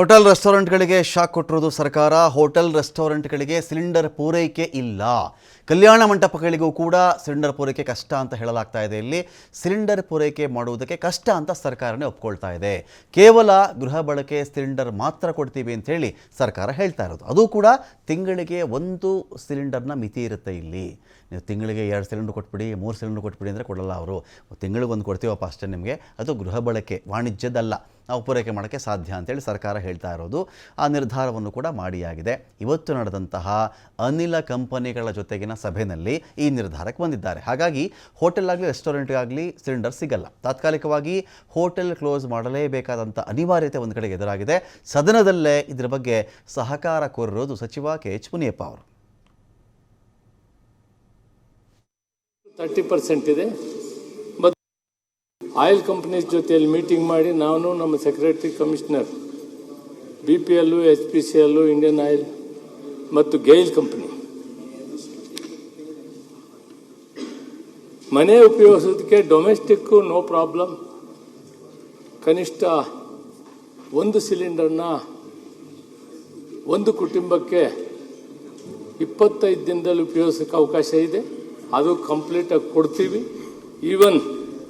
Hotel ರೆಸ್ಟೋರೆಂಟ್ಗಳಿಗೆ shock ಕೊಟ್ಟಿರೋದು ಸರ್ಕಾರ. Hotel ರೆಸ್ಟೋರೆಂಟ್ಗಳಿಗೆ cylinder ಪೂರೈಕೆ ಇಲ್ಲ. ಕಲ್ಯಾಣ ಮಂಟಪಗಳಿಗೂ ಕೂಡ ಸಿಲಿಂಡರ್ ಪೂರೈಕೆ ಕಷ್ಟ ಅಂತ ಹೇಳಲಾಗ್ತಾ ಇದೆ. ಇಲ್ಲಿ ಸಿಲಿಂಡರ್ ಪೂರೈಕೆ ಮಾಡುವುದಕ್ಕೆ ಕಷ್ಟ ಅಂತ ಸರ್ಕಾರನೇ ಒಪ್ಕೊಳ್ತಾ ಇದೆ. ಕೇವಲ ಗೃಹ ಬಳಕೆ ಸಿಲಿಂಡರ್ ಮಾತ್ರ ಕೊಡ್ತೀವಿ ಅಂತ ಹೇಳಿ ಸರ್ಕಾರ ಹೇಳ್ತಾ ಇರೋದು. ಅದು ಕೂಡ ತಿಂಗಳಿಗೆ 1 ಸಿಲಿಂಡರ್ನ ಮಿತಿ ಇರುತ್ತೆ. ಇಲ್ಲಿ ನೀವು ತಿಂಗಳಿಗೆ 2 ಸಿಲಿಂಡರ್ ಕೊಟ್ಬಿಡಿ, 3 ಸಿಲಿಂಡರ್ ಕೊಟ್ಬಿಡಿ ಅಂದರೆ ಕೊಡಲ್ಲ ಅವರು. ತಿಂಗಳಿಗೆ 1 ಕೊಡ್ತೀವಪ್ಪ ಅಷ್ಟೇ ನಿಮಗೆ. ಅದು ಗೃಹ ಬಳಕೆ, ವಾಣಿಜ್ಯದಲ್ಲ, ನಾವು ಪೂರೈಕೆ ಮಾಡೋಕ್ಕೆ ಸಾಧ್ಯ ಅಂತೇಳಿ ಸರ್ಕಾರ ಹೇಳ್ತಾ ಇರೋದು. ಆ ನಿರ್ಧಾರವನ್ನು ಕೂಡ ಮಾಡಿಯಾಗಿದೆ. ಇವತ್ತು ನಡೆದಂತಹ ಅನಿಲ ಕಂಪನಿಗಳ ಜೊತೆಗಿನ ಸಭೆಯಲ್ಲಿ ಈ ನಿರ್ಧಾರಕ್ಕೆ ಬಂದಿದ್ದಾರೆ. ಹಾಗಾಗಿ ಹೋಟೆಲ್ ಆಗಲಿ ರೆಸ್ಟೋರೆಂಟ್ಗಾಗಲಿ ಸಿಲಿಂಡರ್ ಸಿಗಲ್ಲ. ತಾತ್ಕಾಲಿಕವಾಗಿ ಹೋಟೆಲ್ ಕ್ಲೋಸ್ ಮಾಡಲೇಬೇಕಾದಂಥ ಅನಿವಾರ್ಯತೆ ಒಂದು ಕಡೆಗೆ ಎದುರಾಗಿದೆ. ಸದನದಲ್ಲೇ ಇದರ ಬಗ್ಗೆ ಸಹಕಾರ ಕೋರಿರೋದು ಸಚಿವ ಕೆ.ಎಚ್. ಮುನಿಯಪ್ಪ ಅವರು. 30% ಇದೆ. ಮತ್ತು ಆಯಿಲ್ ಕಂಪ್ನೀಸ್ ಜೊತೆಯಲ್ಲಿ ಮೀಟಿಂಗ್ ಮಾಡಿ ನಾನು ನಮ್ಮ secretary commissioner BPL, HPCL, Indian oil ಮತ್ತು ಗೈಲ್ ಕಂಪನಿ ಮನೆ ಉಪಯೋಗಿಸೋದಕ್ಕೆ ಡೊಮೆಸ್ಟಿಕ್ಕು ನೋ ಪ್ರಾಬ್ಲಮ್. ಕನಿಷ್ಠ 1 ಸಿಲಿಂಡರ್ನ ಒಂದು ಕುಟುಂಬಕ್ಕೆ 25 ದಿನದಲ್ಲಿ ಉಪಯೋಗಿಸೋಕ್ಕೆ ಅವಕಾಶ ಇದೆ. ಅದು ಕಂಪ್ಲೀಟಾಗಿ ಕೊಡ್ತೀವಿ. ಈವನ್